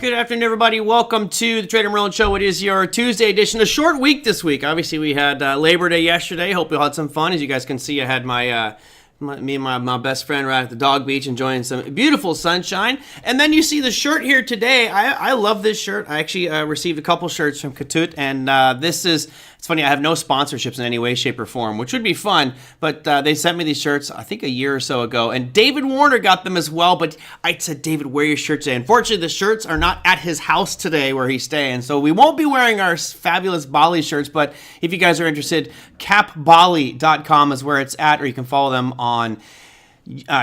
Good afternoon, everybody. Welcome to the TraderMerlin Show. It is your Tuesday edition. A short week this week. Obviously, we had Labor Day yesterday. Hope you all had some fun. As you guys can see, I had me and my best friend right at the dog beach enjoying some beautiful sunshine. And then you see the shirt here today. I love this shirt. I actually received a couple shirts from Katut, and it's funny, I have no sponsorships in any way, shape, or form, which would be fun, but they sent me these shirts, I think a year or so ago, and David Warner got them as well, but I said, David, wear your shirt today. Unfortunately, the shirts are not at his house today where he's staying, so we won't be wearing our fabulous Bali shirts, but if you guys are interested, capbali.com is where it's at, or you can follow them on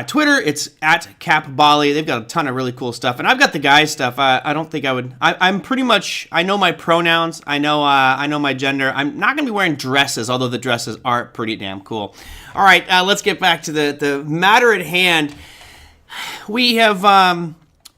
Twitter. It's at capbali. They've got a ton of really cool stuff, and I've got the guys stuff. I don't think I would. I'm pretty much. I know my pronouns. I know my gender. I'm not gonna be wearing dresses, although the dresses are pretty damn cool. All right, let's get back to the matter at hand.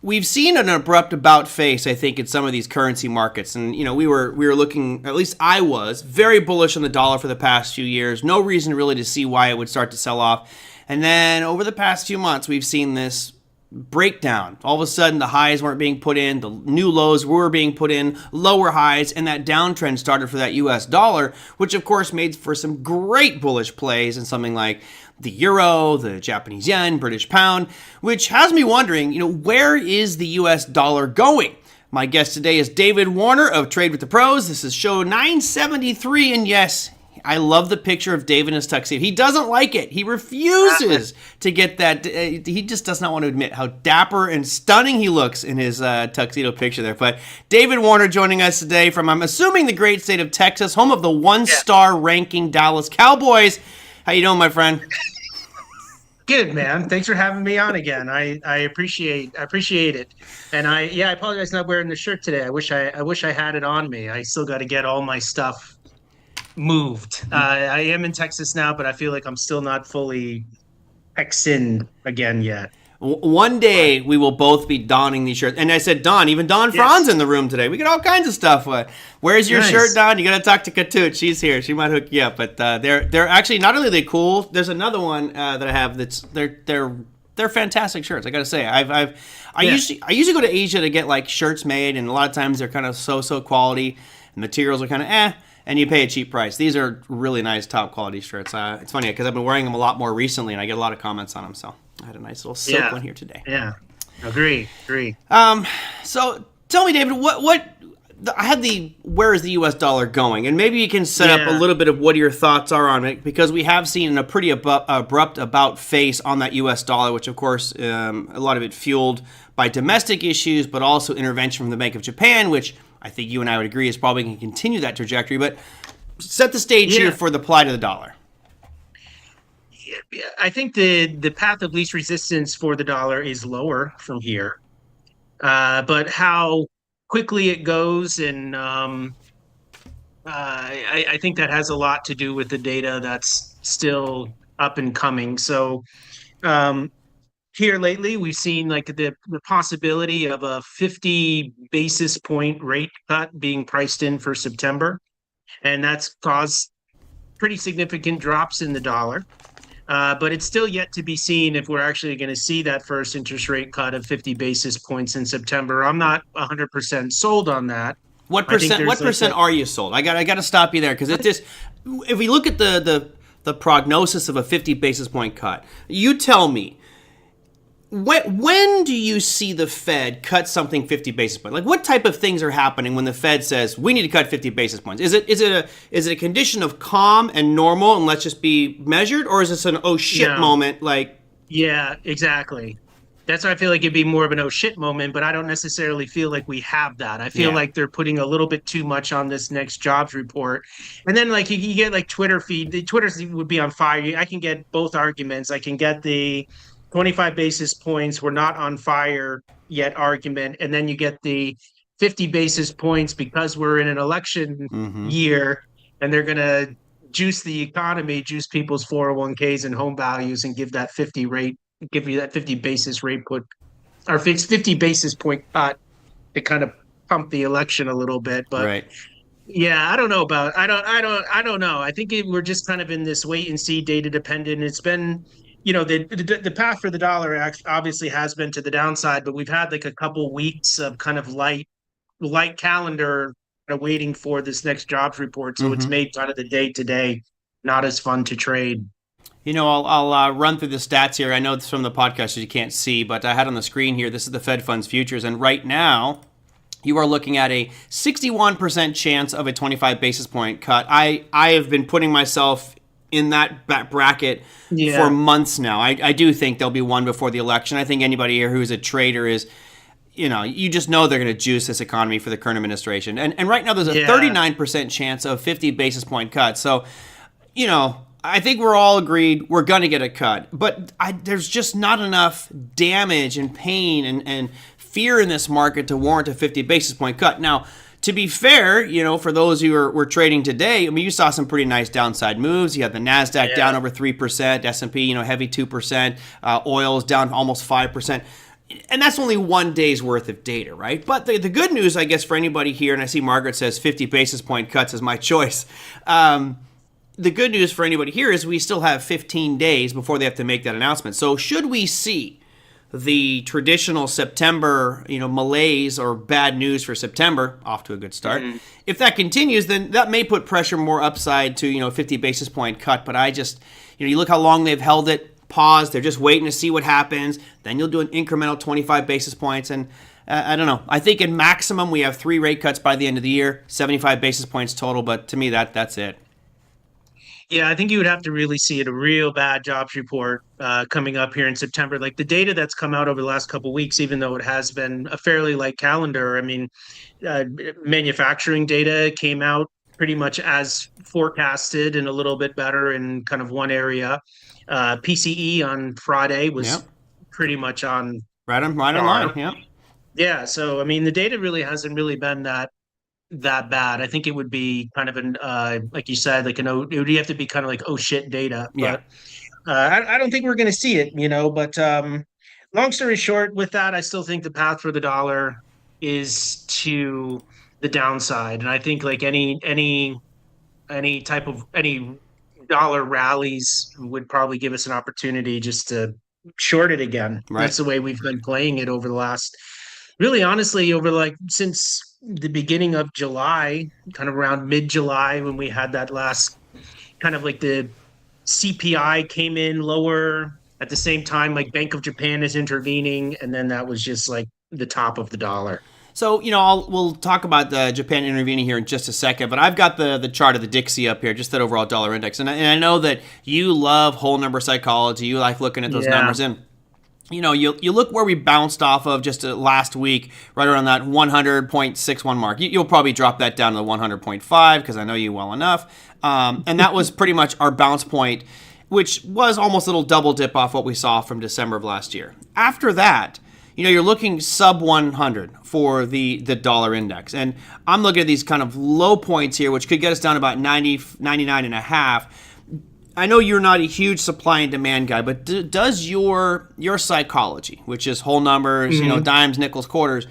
We've seen an abrupt about face, I think, in some of these currency markets, and we were looking. At least I was very bullish on the dollar for the past few years. No reason really to see why it would start to sell off. And then over the past few months, we've seen this breakdown. All of a sudden, the highs weren't being put in, the new lows were being put in, lower highs, and that downtrend started for that US dollar, which of course made for some great bullish plays in something like the euro, the Japanese yen, British pound, which has me wondering, where is the US dollar going? My guest today is David Warner of Trade with the Pros. This is show 973, and yes, I love the picture of David in his tuxedo. He doesn't like it. He refuses to get that. He just does not want to admit how dapper and stunning he looks in his tuxedo picture there. But David Warner joining us today from, I'm assuming, the great state of Texas, home of the one-star ranking Dallas Cowboys. How you doing, my friend? Good, man. Thanks for having me on again. I appreciate it. And I apologize not wearing the shirt today. I wish I had it on me. I still got to get all my stuff moved. I am in Texas now, but I feel like I'm still not fully Texan again yet. One day we will both be donning these shirts. And I said, even Don Fran's in the room today. We got all kinds of stuff. Where's your shirt, Don? You got to talk to Katut. She's here. She might hook you up. But they're actually not only are they cool. There's another one that I have that's they're fantastic shirts. I got to say, I usually go to Asia to get like shirts made, and a lot of times they're kind of so quality, and materials are kind of and you pay a cheap price. These are really nice, top quality shirts. It's funny because I've been wearing them a lot more recently, and I get a lot of comments on them. So I had a nice little silk one here today. Yeah, agree. So tell me, David, I had where is the U.S. dollar going? And maybe you can set up a little bit of what your thoughts are on it, because we have seen a pretty abrupt about face on that U.S. dollar, which of course a lot of it fueled by domestic issues, but also intervention from the Bank of Japan, which I think you and I would agree is probably going to continue that trajectory. But set the stage here for the plight of the dollar. I think the path of least resistance for the dollar is lower from here. But how quickly it goes, and I think that has a lot to do with the data that's still up and coming. So here lately, we've seen like the possibility of a 50 basis point rate cut being priced in for September. And that's caused pretty significant drops in the dollar. But it's still yet to be seen if we're actually going to see that first interest rate cut of 50 basis points in September. I'm not 100% sold on that. What percent are you sold? I got to stop you there, because if we look at the prognosis of a 50 basis point cut, you tell me, when do you see the Fed cut something 50 basis points? Like, what type of things are happening when the Fed says we need to cut 50 basis points? Is it a condition of calm and normal and let's just be measured, or is this an oh shit moment? Yeah, exactly. That's why I feel like it'd be more of an oh shit moment, but I don't necessarily feel like we have that. I feel like they're putting a little bit too much on this next jobs report. And then like you get like Twitter feed. The Twitter would be on fire. I can get both arguments. I can get the 25 basis points, we're not on fire yet argument. And then you get the 50 basis points because we're in an election year, and they're going to juice the economy, juice people's 401ks and home values, and give you that 50 basis rate put, or 50 basis point cut to kind of pump the election a little bit. But yeah, I don't know. I think we're just kind of in this wait and see, data dependent. It's been the path for the dollar obviously has been to the downside, but we've had like a couple weeks of kind of light calendar waiting for this next jobs report. So it's Mm-hmm. made kind of the day to day not as fun to trade. I'll run through the stats here. I know it's from the podcast you can't see, but I had on the screen here. This is the Fed funds futures, and right now you are looking at a 61% chance of a 25 basis point cut. I have been putting myself in that bracket for Yeah. months now. I do think there'll be one before the election. I think anybody here who's a trader is, you just know they're going to juice this economy for the current administration. And right now there's a Yeah. 39% chance of 50 basis point cut. So, I think we're all agreed we're going to get a cut. But there's just not enough damage and pain and fear in this market to warrant a 50 basis point cut. Now, to be fair, for those who were trading today, I mean, you saw some pretty nice downside moves. You had the Nasdaq down Yeah. over 3%, S&P, heavy 2%, oil's down almost 5%. And that's only one day's worth of data, right? But the good news, I guess, for anybody here, and I see Margaret says 50 basis point cuts is my choice. The good news for anybody here is we still have 15 days before they have to make that announcement. So should we see the traditional September, malaise or bad news for September, off to a good start. Mm-hmm. If that continues, then that may put pressure more upside to, 50 basis point cut. But I just, you look how long they've held it, pause, they're just waiting to see what happens. Then you'll do an incremental 25 basis points. And I don't know. I think in maximum we have 3 rate cuts by the end of the year, 75 basis points total. But to me, that's it. Yeah, I think you would have to really see it a real bad jobs report coming up here in September. Like the data that's come out over the last couple of weeks, even though it has been a fairly light calendar. I mean, uh, manufacturing data came out pretty much as forecasted and a little bit better in kind of one area. PCE on Friday Yep. was pretty much on Right on line. par. Yep. Yeah, so I mean, the data really hasn't really been that bad. I think it would be kind of an like you said, like it would have to be kind of like oh shit data. Yeah. But I don't think we're going to see it, But long story short, with that, I still think the path for the dollar is to the downside, and I think like any type of any dollar rallies would probably give us an opportunity just to short it again. Right. That's the way we've been playing it over the last, really honestly, over like since the beginning of July, kind of around mid-July when we had that last kind of like the CPI came in lower at the same time, like Bank of Japan is intervening, and then that was just like the top of the dollar. So, we'll talk about the Japan intervening here in just a second, but I've got the chart of the Dixie up here, just that overall dollar index. And I know that you love whole number psychology. You like looking at those Yeah. numbers. And, you look where we bounced off of just last week, right around that 100.61 mark. You'll probably drop that down to the 100.5 because I know you well enough. And that was pretty much our bounce point, which was almost a little double dip off what we saw from December of last year. After that, you're looking sub 100 for the dollar index. And I'm looking at these kind of low points here, which could get us down about 90, 99 and a half. I know you're not a huge supply and demand guy, but does your psychology, which is whole numbers, dimes, nickels, quarters,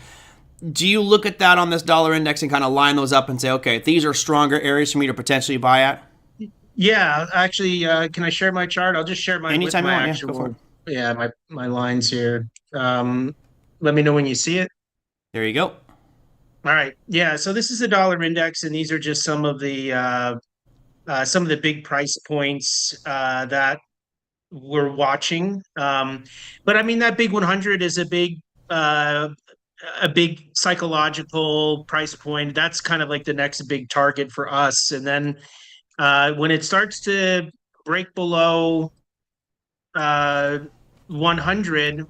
do you look at that on this dollar index and kind of line those up and say, okay, these are stronger areas for me to potentially buy at? Yeah, actually, can I share my chart? I'll just share my Anytime with you my want, yeah, go for actual, it. yeah, my lines here. Let me know when you see it. There you go. All right. Yeah. So this is the dollar index, and these are just some of the big price points that we're watching. But I mean, that big 100 is uh, a big psychological price point. That's kind of like the next big target for us. And then when it starts to break below 100,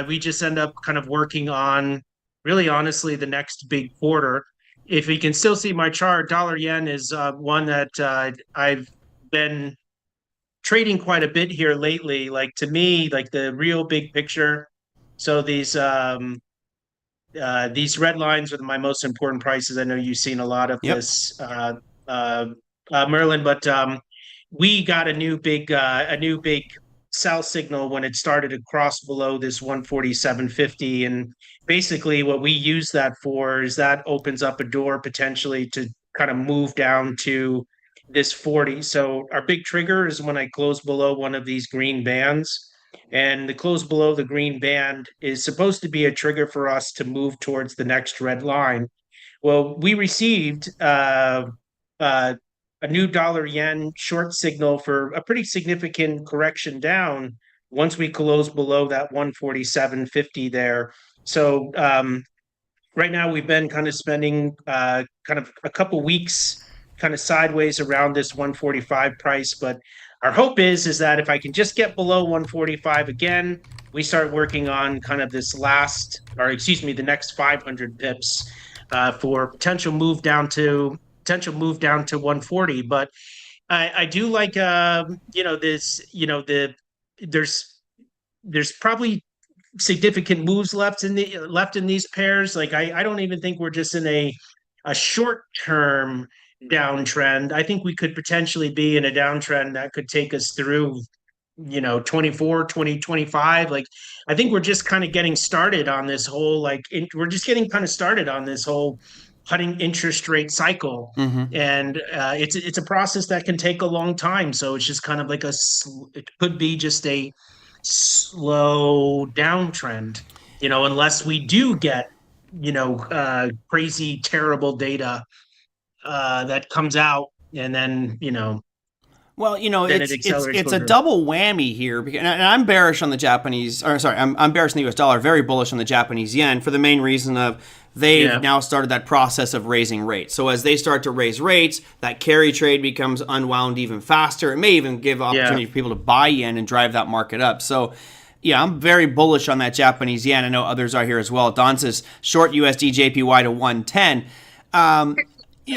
we just end up kind of working on, really honestly, the next big quarter. If we can still see my chart, dollar yen is one that I've been trading quite a bit here lately. Like to me, like the real big picture. So these red lines are my most important prices. I know you've seen a lot of Yep. this, Merlin, but we got a new big sell signal when it started to cross below this 147.50, and basically what we use that for is that opens up a door potentially to kind of move down to this 40. So our big trigger is when I close below one of these green bands. And the close below the green band is supposed to be a trigger for us to move towards the next red line. Well, we received uh, a new dollar yen short signal for a pretty significant correction down once we close below that 147.50 there. So right now we've been kind of spending kind of a couple weeks kind of sideways around this 145 price, but our hope is that if I can just get below 145 again, we start working on kind of this last, or excuse me, the next 500 pips for potential move down to 140. But I do like this, there's probably significant moves left in these pairs. Like I don't even think we're just in a short term downtrend. I think we could potentially be in a downtrend that could take us through 24, 2025. Like I think we're just kind of getting started on this whole we're just getting kind of started on this whole cutting interest rate cycle. And it's a process that can take a long time, so it's just kind of like it could be just a slow downtrend, unless we do get, crazy, terrible data that comes out, and then, Well, then it's it accelerates it's a further. double whammy here, and I'm bearish on the Japanese, or sorry, I'm bearish on the U.S. dollar, very bullish on the Japanese yen for the main reason of they've Yeah. now started that process of raising rates. So as they start to raise rates, that carry trade becomes unwound even faster. It may even give opportunity Yeah. for people to buy yen and drive that market up. So yeah, I'm very bullish on that Japanese yen. I know others are here as well. Don says short USD JPY to 110. Um,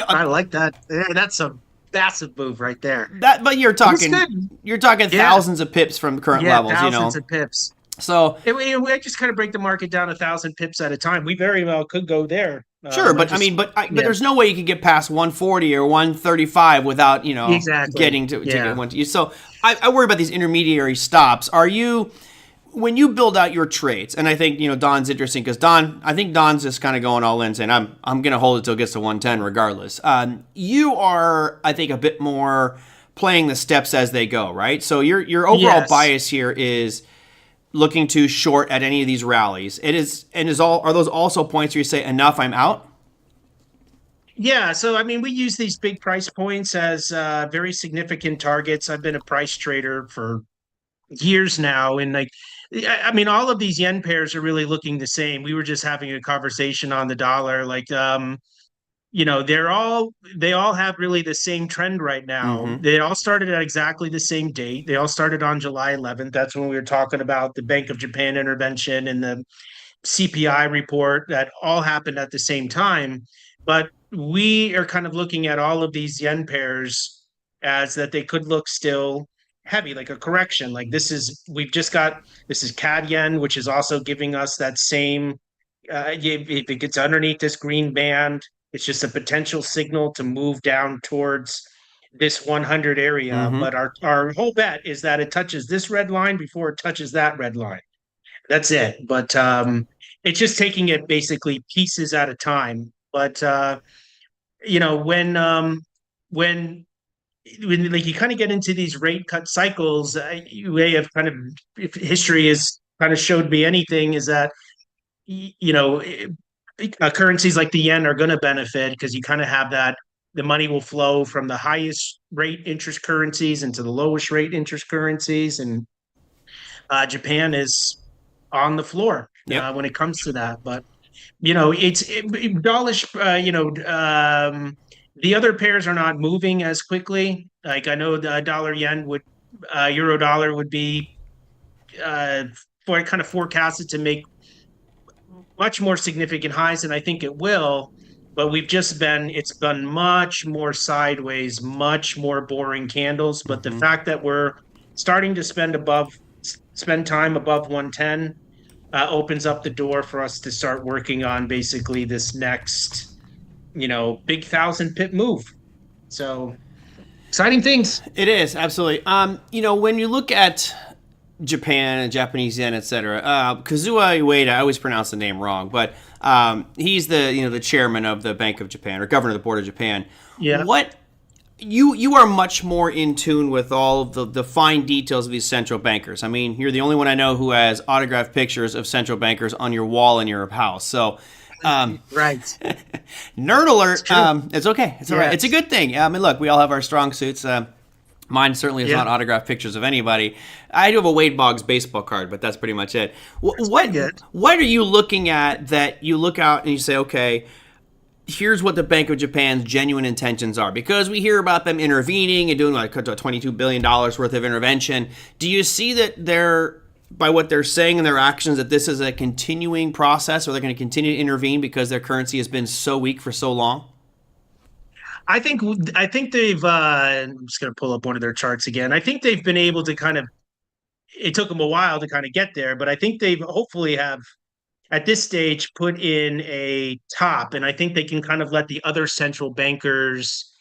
I like that. Yeah, that's a massive move right there. but you're It's talking good. Yeah. thousands of pips from current Yeah. levels. Thousands of pips. So We just kind of break the market down 1,000 pips at a time. We very well could go there. sure, but but Yeah, there's no way you could get past 140 or 135 without exactly. getting to Yeah. get one. So I worry about these intermediary stops. Are you when you build out your trades? And I think Don's interesting because I think Don's just kind of going all in, saying I'm going to hold it till it gets to 110 regardless. You are, I think, a bit more playing the steps as they go, right? So your overall Yes. bias here is looking to short at any of these rallies. Are those also points where you say enough, I'm out? Yeah, so I mean, we use these big price points as very significant targets. I've been a price trader for years now, and I mean, all of these yen pairs are really looking the same. We were just having a conversation on the dollar, they all have really the same trend right now. Mm-hmm. They all started at exactly the same date. They all started on July 11th. That's when we were talking about the Bank of Japan intervention and the CPI report. That all happened at the same time. But we are kind of looking at all of these yen pairs as that they could look still heavy, like a correction. Like this is CAD yen, which is also giving us that same. If it gets underneath this green band, it's just a potential signal to move down towards this 100 area. Mm-hmm. But our whole bet is that it touches this red line before it touches that red line. That's it. But it's just taking it basically pieces at a time. But you know, when like you kind of get into these rate cut cycles, way of kind of, if history has kind of showed me anything, is that you know currencies like the yen are going to benefit because you kind of have that the money will flow from the highest rate interest currencies into the lowest rate interest currencies, and Japan is on the floor Yep. when it comes to that. But dollish. The other pairs are not moving as quickly. Like I know the dollar yen would, euro dollar would be for kind of forecasted to make much more significant highs, and I think it will. But it's been much more sideways, much more boring candles. But the Mm-hmm. fact that we're starting to spend time above 110 opens up the door for us to start working on basically this next, big 1,000 pip move. So exciting things. It is absolutely. When you look at Japan and Japanese yen, etc. Kazuo Ueda, I always pronounce the name wrong, but he's the chairman of the Bank of Japan or governor of the Board of Japan. Yeah. What you are much more in tune with all of the fine details of these central bankers. I mean, you're the only one I know who has autographed pictures of central bankers on your wall in your house. So, Right. nerd It's alert. true. It's okay. It's all right. It's a Yes. good thing. I mean, look, we all have our strong suits. Mine certainly is Yeah. not autographed pictures of anybody. I do have a Wade Boggs baseball card, but that's pretty much it. It's pretty good. What are you looking at that you look out and you say, okay, here's what the Bank of Japan's genuine intentions are? Because we hear about them intervening and doing like $22 billion worth of intervention. Do you see that they're, by what they're saying and their actions, that this is a continuing process, or they're going to continue to intervene because their currency has been so weak for so long? I think they've I'm just going to pull up one of their charts again. I think they've been able to kind of, it took them a while to kind of get there, but I think they've hopefully have at this stage put in a top, and I think they can kind of let the other central bankers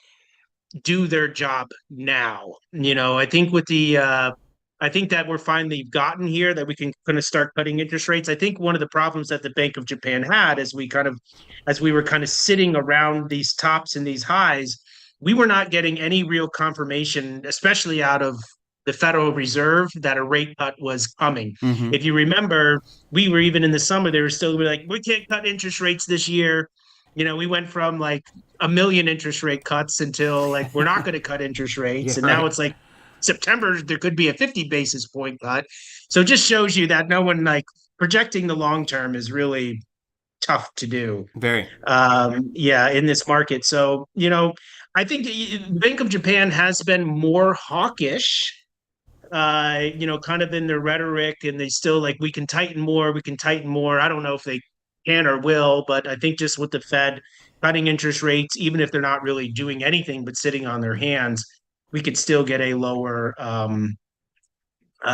do their job now. I think with the I think that we're finally gotten here that we can kind of start cutting interest rates. I think one of the problems that the Bank of Japan had as we were kind of sitting around these tops and these highs, we were not getting any real confirmation, especially out of the Federal Reserve, that a rate cut was coming. Mm-hmm. If you remember, we were even in the summer, they were still like, we can't cut interest rates this year. We went from like a million interest rate cuts until like we're not going to cut interest Yeah, rates, and now right. it's like September there could be a 50 basis point cut. So it just shows you that no one like projecting the long term is really tough to do. Very. Yeah, in this market. So I think Bank of Japan has been more hawkish. Kind of in their rhetoric, and they still like, we can tighten more, we can tighten more. I don't know if they can or will, but I think just with the Fed cutting interest rates, even if they're not really doing anything but sitting on their hands, we could still get a lower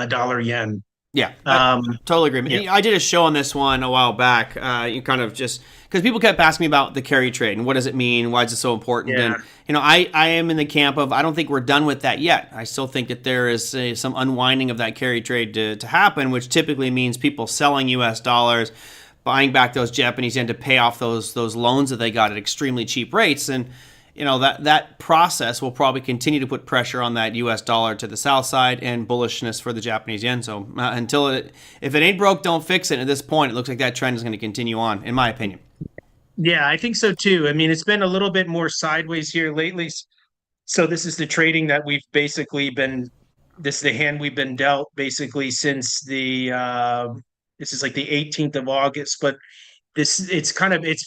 dollar yen. Yeah, I Um, totally yeah, agree. I did a show on this one a while back. You kind of just because people kept asking me about the carry trade and what does it mean? Why is it so important? yeah, And I am in the camp of I don't think we're done with that yet. I still think that there is some unwinding of that carry trade to happen, which typically means people selling U.S. dollars, buying back those Japanese yen to pay off those loans that they got at extremely cheap rates. And that process will probably continue to put pressure on that U.S. dollar to the south side and bullishness for the Japanese yen. So if it ain't broke, don't fix it. At this point, it looks like that trend is going to continue on, in my opinion. yeah. I think so too. I mean, it's been a little bit more sideways here lately. So this is the trading that we've basically been. This is the hand we've been dealt basically since the. This is like the 18th of August, but it's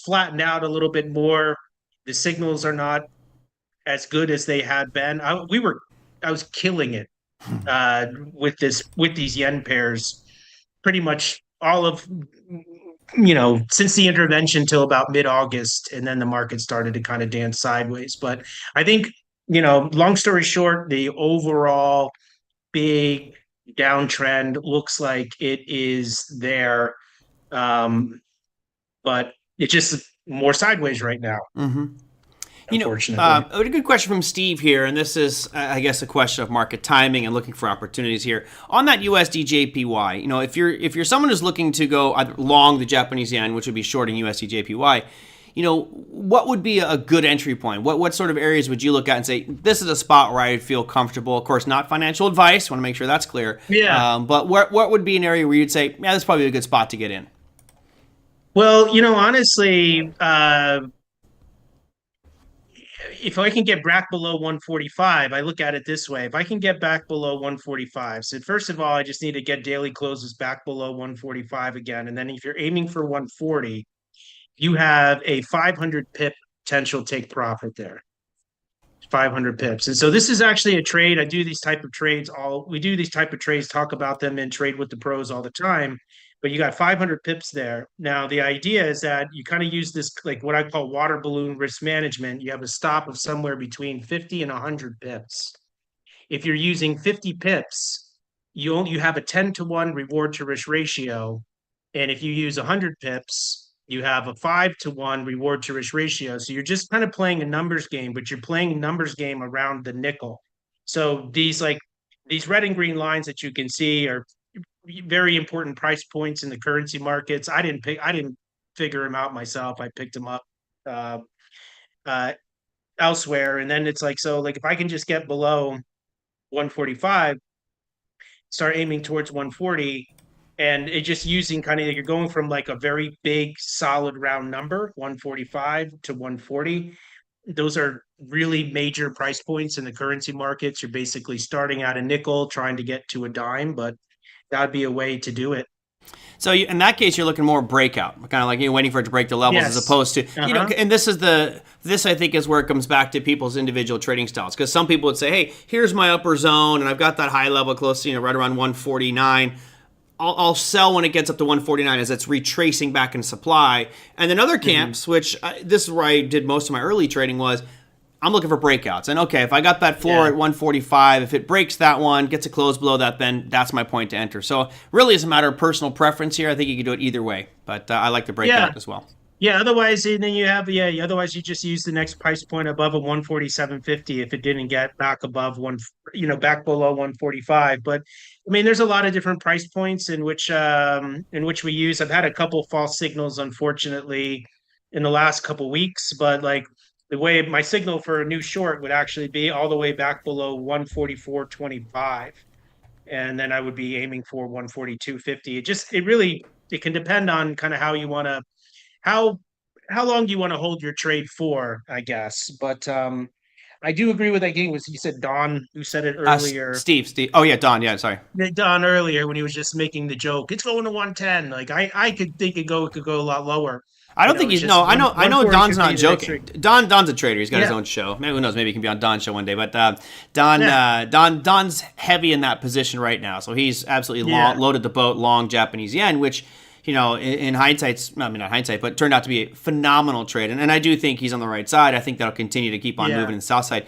flattened out a little bit more. The signals are not as good as they had been. I was killing it with these yen pairs, pretty much all of since the intervention till about mid August, and then the market started to kind of dance sideways. But I think long story short, the overall big downtrend looks like it is there, but it's just more sideways right now, Mm-hmm. unfortunately. A good question from Steve here, and this is, I guess, a question of market timing and looking for opportunities here on that USD JPY. If you're someone who's looking to go either long the Japanese yen, which would be shorting USD JPY, what would be a good entry point? What sort of areas would you look at and say this is a spot where I would feel comfortable? Of course, not financial advice. Want to make sure that's clear. Yeah. But what would be an area where you'd say, yeah, that's probably a good spot to get in? Well, honestly, if I can get back below 145, I look at it this way. If I can get back below 145, so first of all, I just need to get daily closes back below 145 again. And then if you're aiming for 140, you have a 500 pip potential take profit there. 500 pips. And so this is actually a trade. I do these type of trades we do these type of trades, talk about them and Trade with the Pros all the time. But you got 500 pips there. Now the idea is that you kind of use this like what I call water balloon risk management. You have a stop of somewhere between 50 and 100 pips. If you're using 50 pips, you have a 10-to-1 reward to risk ratio. And if you use 100 pips, you have a 5-to-1 reward to risk ratio. So you're just kind of playing a numbers game, but you're playing a numbers game around the nickel. So these red and green lines that you can see are very important price points in the currency markets. I didn't figure them out myself. I picked them up. Uh, uh, elsewhere. And then it's like, so like if I can just get below 145, start aiming towards 140, and it just using kind of like you're going from like a very big solid round number 145 to 140. Those are really major price points in the currency markets. You're basically starting at a nickel trying to get to a dime, but that'd be a way to do it. So in that case, you're looking more breakout, kind of like you're waiting for it to break the levels, as Yes. opposed to Uh-huh. And this I think is where it comes back to people's individual trading styles, because some people would say, hey, here's my upper zone, and I've got that high level close, right around 149. I'll sell when it gets up to 149 as it's retracing back in supply. And then other Mm-hmm. camps, which this is where I did most of my early trading, was I'm looking for breakouts. And okay, if I got that floor Yeah. at 145, if it breaks that one, gets a close below that, then that's my point to enter. So really, it's a matter of personal preference here. I think you can do it either way, but I like the Yeah. breakout as well. Yeah, otherwise, and then you have, yeah, otherwise you just use the next price point above a 147.50 if it didn't get back above one, back below 145. But I mean, there's a lot of different price points in which we use. I've had a couple false signals, unfortunately, in the last couple weeks, but like the way my signal for a new short would actually be all the way back below 144.25. And then I would be aiming for 142.50. It can depend on kind of how you want to how how long do you want to hold your trade for, I guess. But I do agree with that game. Was you said Don who said it earlier? Steve. Oh yeah, Don. Yeah, sorry. Don earlier when he was just making the joke. It's going to 110. Like I could think it could go a lot lower. I don't think It's he's just no. I know 140 Don's could be not the next joking. trade. Don's a trader. He's got his Yeah, own show. Maybe who knows? Maybe he can be on Don's show one day. But yeah, Don's heavy in that position right now. So he's absolutely yeah, loaded the boat long Japanese yen, which in hindsight, I mean not hindsight, but turned out to be a phenomenal trade. And I do think he's on the right side. I think that'll continue to keep on yeah. moving in the south side.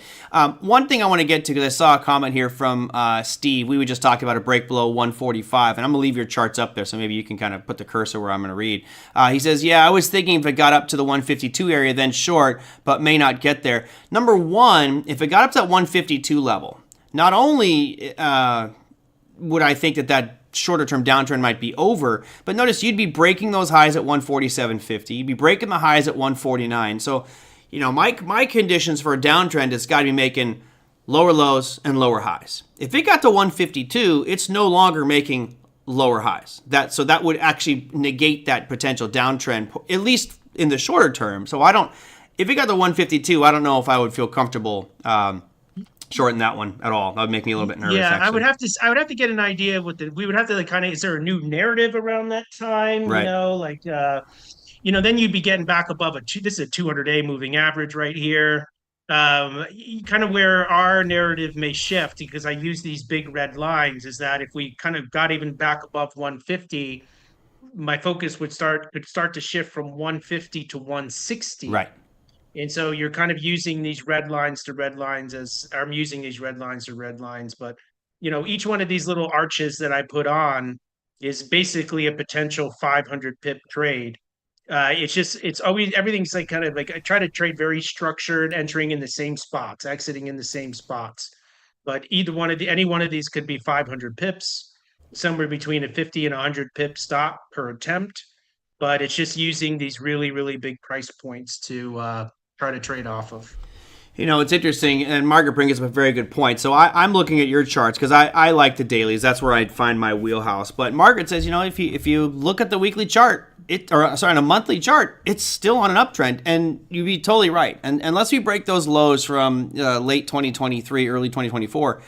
One thing I want to get to, because I saw a comment here from Steve. We were just talking about a break below 145, and I'm gonna leave your charts up there, so maybe you can kind of put the cursor where I'm gonna read. He says, "Yeah, I was thinking if it got up to the 152 area, then short, but may not get there. Number one, if it got up to that 152 level, not only would I think that shorter term downtrend might be over, but notice you'd be breaking those highs at 147.50. You'd be breaking the highs at 149. So, my conditions for a downtrend, it's got to be making lower lows and lower highs. If it got to 152, it's no longer making lower highs. That would actually negate that potential downtrend, at least in the shorter term. So if it got to 152, I don't know if I would feel comfortable shorten that one at all. That would make me a little bit nervous, Yeah, actually. I would have to get an idea of what we would have to like kind of, is there a new narrative around that time? Right. Then you'd be getting back above this is a 200-day moving average right here. Kind of where our narrative may shift, because I use these big red lines, is that if we kind of got even back above 150, my focus could start to shift from 150 to 160. Right. And so you're kind of using these red lines to red lines as I'm using these red lines to red lines. But, each one of these little arches that I put on is basically a potential 500 pip trade. It's always, everything's like kind of like, I try to trade very structured, entering in the same spots, exiting in the same spots. But any one of these could be 500 pips, somewhere between a 50 and 100 pip stop per attempt. But it's just using these really, really big price points to try to trade off of. It's interesting, and Margaret brings up a very good point. So I'm looking at your charts because I like the dailies. That's where I'd find my wheelhouse. But Margaret says, if you look at the weekly chart, on a monthly chart, it's still on an uptrend, and you'd be totally right. And unless we break those lows from late 2023, early 2024,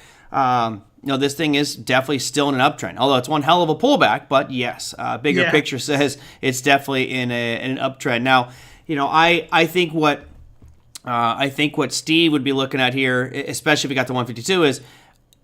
this thing is definitely still in an uptrend. Although it's one hell of a pullback, but yes, bigger Yeah, picture says it's definitely in an uptrend. Now, I think what Steve would be looking at here, especially if we got to 152, is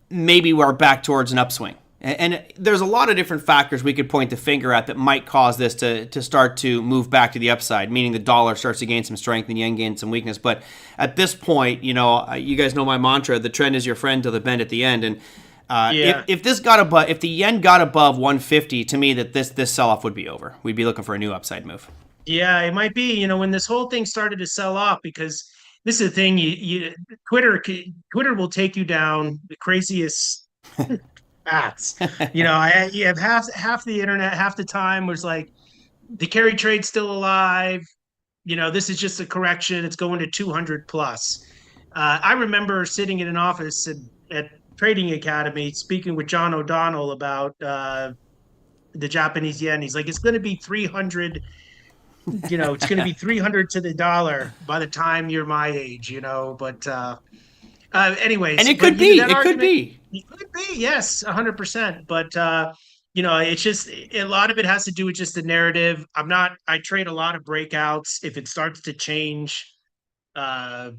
maybe we're back towards an upswing. And there's a lot of different factors we could point the finger at that might cause this to start to move back to the upside, meaning the dollar starts to gain some strength and yen gains some weakness. But at this point, you guys know my mantra: the trend is your friend till the bend at the end. And yeah, if the yen got above 150, to me that this sell off would be over. We'd be looking for a new upside move. yeah. It might be. When this whole thing started to sell off, because this is the thing. Twitter will take you down the craziest paths. You have half the internet half the time was like the carry trade's still alive. this is just a correction. It's going to 200 plus. I remember sitting in an office at Trading Academy speaking with John O'Donnell about the Japanese yen. He's like, it's going to be 300. It's going to be 300 to the dollar by the time you're my age. But And anyways, it but could be. that It could argument, be. it could be, yes, 100%. But it's just a lot of it has to do with just the narrative. I trade a lot of breakouts. If it starts to change, uh,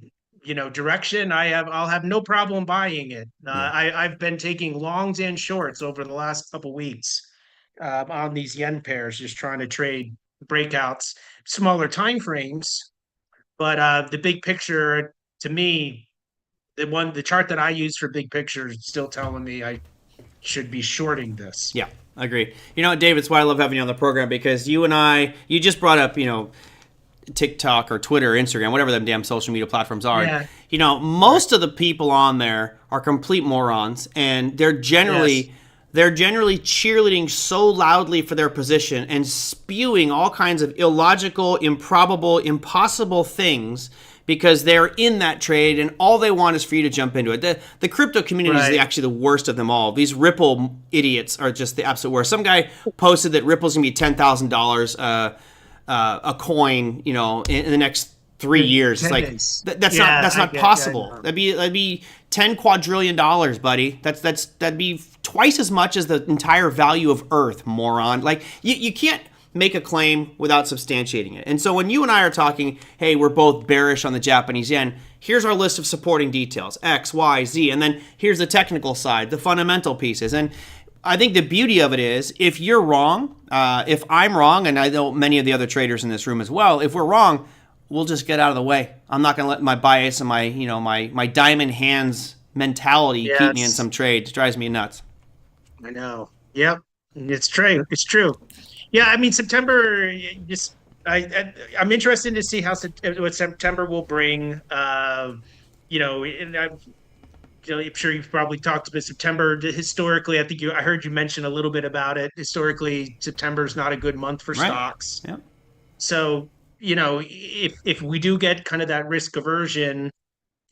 direction, I'll have no problem buying it. Yeah. I've been taking longs and shorts over the last couple weeks on these yen pairs, just trying to trade breakouts, smaller time frames. But the big picture, to me, the chart that I use for big picture is still telling me I should be shorting this. Yeah, I agree. David, it's why I love having you on the program, because you just brought up, TikTok or Twitter or Instagram, whatever them damn social media platforms are. Yeah. Most of the people on there are complete morons, and they're generally cheerleading so loudly for their position and spewing all kinds of illogical, improbable, impossible things because they're in that trade and all they want is for you to jump into it. The crypto community is actually the worst of them all. These Ripple idiots are just the absolute worst. Some guy posted that Ripple's going to be $10,000 a coin, in the next 3 years. It's like that's not possible. That'd be $10 quadrillion, buddy. That'd be twice as much as the entire value of Earth, moron. Like you can't make a claim without substantiating it. And so when you and I are talking, hey, we're both bearish on the Japanese yen, here's our list of supporting details, X, Y, Z, and then here's the technical side, the fundamental pieces. And I think the beauty of it is, if you're wrong, if I'm wrong, and I know many of the other traders in this room as well, if we're wrong, we'll just get out of the way. I'm not going to let my bias and my diamond hands mentality keep me in some trades. It drives me nuts. I know. Yep. It's true. It's true. Yeah, I mean, September, I'm interested to see what September will bring. And I'm sure you've probably talked about September. Historically, I heard you mention a little bit about it. Historically, September is not a good month for stocks. Yeah. So, if we do get kind of that risk aversion,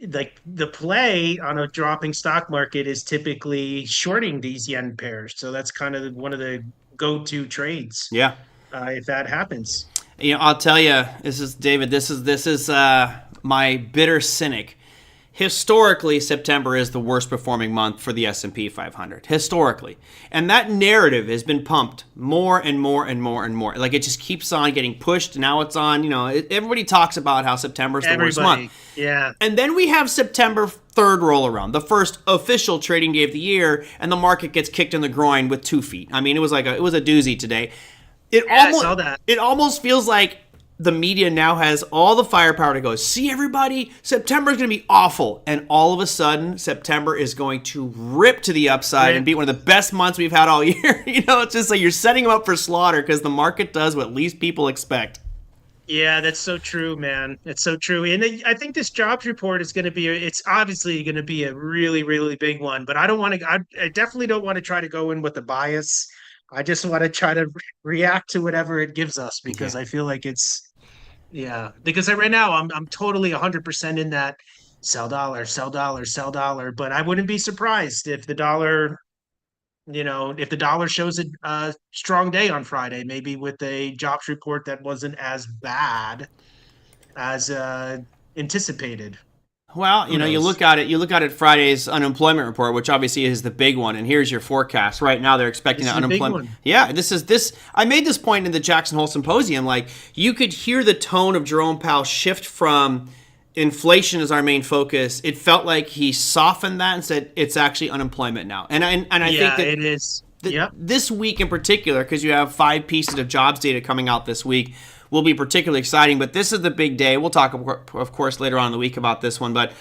like the play on a dropping stock market is typically shorting these yen pairs. So that's kind of one of the go-to trades. Yeah. If that happens. I'll tell you, this is David. This is my bitter cynic. Historically, September is the worst performing month for the S&P 500. Historically. And that narrative has been pumped more and more and more and more. Like, it just keeps on getting pushed. Now it's on, everybody talks about how September is the worst month. Yeah. And then we have September 3rd roll around, the first official trading day of the year, and the market gets kicked in the groin with 2 feet. I mean, it was a doozy today. I saw that. It almost feels like the media now has all the firepower to go, see everybody, September is going to be awful. And all of a sudden, September is going to rip to the upside and be one of the best months we've had all year. It's just like you're setting them up for slaughter because the market does what least people expect. Yeah, that's so true, man. It's so true. And I think this jobs report is going to be, it's obviously going to be a really, really big one. But I definitely don't want to try to go in with a bias. I just want to try to react to whatever it gives us because I feel like because right now I'm totally 100% in that sell dollar, sell dollar, sell dollar. But I wouldn't be surprised if the dollar, shows a strong day on Friday, maybe with a jobs report that wasn't as bad as anticipated. Well, you look at it Friday's unemployment report, which obviously is the big one, and here's your forecast. Right now they're expecting that unemployment. Yeah, this I made this point in the Jackson Hole Symposium, like you could hear the tone of Jerome Powell shift from inflation as our main focus. It felt like he softened that and said it's actually unemployment now. And I think that it is. This week in particular, because you have 5 pieces of jobs data coming out this week, will be particularly exciting, but this is the big day. We'll talk, of course, later on in the week about this one, but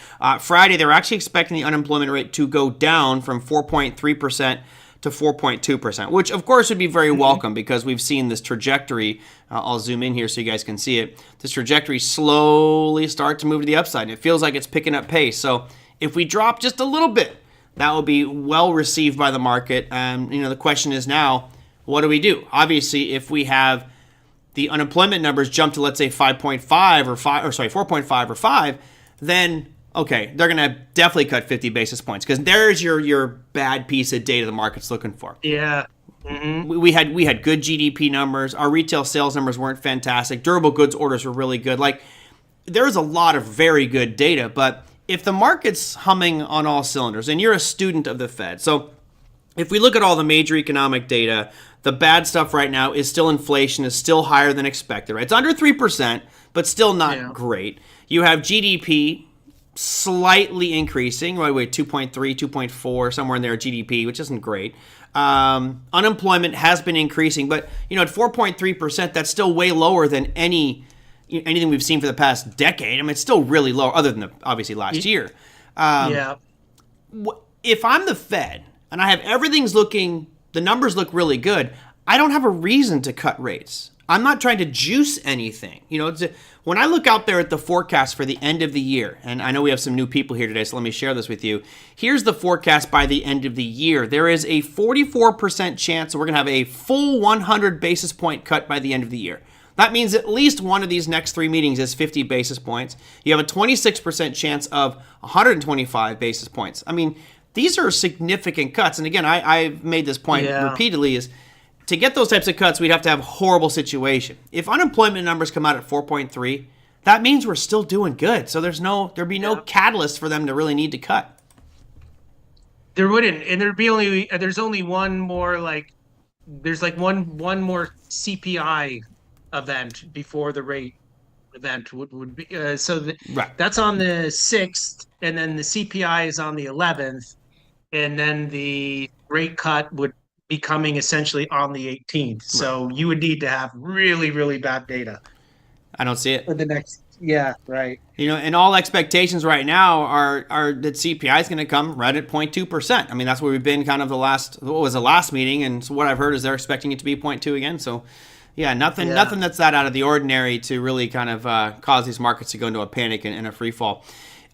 Friday, they're actually expecting the unemployment rate to go down from 4.3% to 4.2%, which, of course, would be very welcome because we've seen this trajectory. I'll zoom in here so you guys can see it. This trajectory slowly start to move to the upside, and it feels like it's picking up pace. So if we drop just a little bit, that will be well received by the market. The question is now, what do we do? Obviously, if we have the unemployment numbers jump to, let's say, 5.5 or 5, or sorry, 4.5 or 5, then okay, they're going to definitely cut 50 basis points, because there's your bad piece of data the market's looking for. Yeah. Mm-hmm. We had good GDP numbers. Our retail sales numbers weren't fantastic. Durable goods orders were really good. Like, there's a lot of very good data, but if the market's humming on all cylinders, and you're a student of the Fed, so if we look at all the major economic data, the bad stuff right now is still inflation is still higher than expected, right? It's under 3%, but still not great. You have GDP slightly increasing, right? We're 2.3, 2.4, somewhere in there, GDP, which isn't great. Unemployment has been increasing, but at 4.3%, that's still way lower than anything we've seen for the past decade. I mean, it's still really low, other than obviously last year. If I'm the Fed and I have the numbers look really good, I don't have a reason to cut rates. I'm not trying to juice anything. When I look out there at the forecast for the end of the year, and I know we have some new people here today, so let me share this with you. Here's the forecast by the end of the year. There is a 44% chance that we're going to have a full 100 basis point cut by the end of the year. That means at least one of these next 3 meetings is 50 basis points. You have a 26% chance of 125 basis points. I mean, these are significant cuts. And again, I've made this point repeatedly, is to get those types of cuts, we'd have to have a horrible situation. If unemployment numbers come out at 4.3, that means we're still doing good. So there'd be no catalyst for them to really need to cut. There wouldn't, and there's only one more, there's one more CPI event before the rate event would be that's on the 6th, and then the CPI is on the 11th, and then the rate cut would be coming essentially on the 18th. So you would need to have really, really bad data. I don't see it for the next. Right. And all expectations right now are that CPI is going to come right at 0.2%. I mean, that's where we've been kind of the last meeting, and so what I've heard is they're expecting it to be 0.2 again. So nothing that's that out of the ordinary to really kind of cause these markets to go into a panic and a free fall.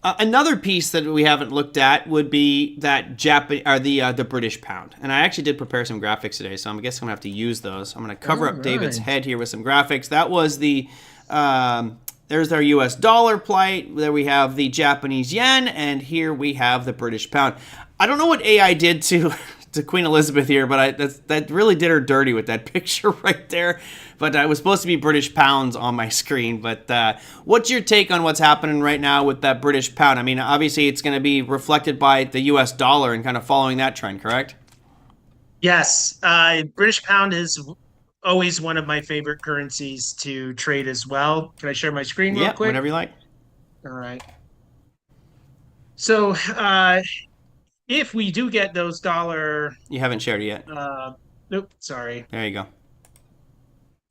Another piece that we haven't looked at would be that the British pound. And I actually did prepare some graphics today, so I guess I'm going to have to use those. I'm going to cover up David's head here with some graphics. That was there's our US dollar plight. There we have the Japanese yen, and here we have the British pound. I don't know what AI did to Queen Elizabeth here, but that really did her dirty with that picture right there. But it was supposed to be British pounds on my screen. But what's your take on what's happening right now with that British pound? I mean, obviously it's going to be reflected by the US dollar and kind of following that trend, correct? Yes. British pound is always one of my favorite currencies to trade as well. Can I share my screen real quick? Yeah, whenever you like. All right. So if we do get those dollar... You haven't shared it yet. Nope, sorry. There you go.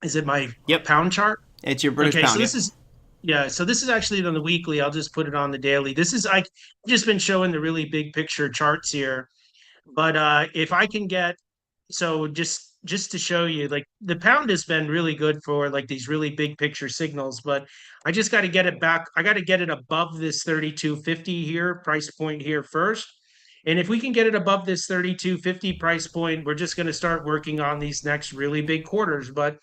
Is it my pound chart? It's your British pound. So this is actually on the weekly. I'll just put it on the daily. I've just been showing the really big picture charts here. But if I can get... So just to show you, like, the pound has been really good for like these really big picture signals, but I just got to get it back. I got to get it above this 32.50 here price point here first. And if we can get it above this 32.50 price point, we're just going to start working on these next really big quarters. But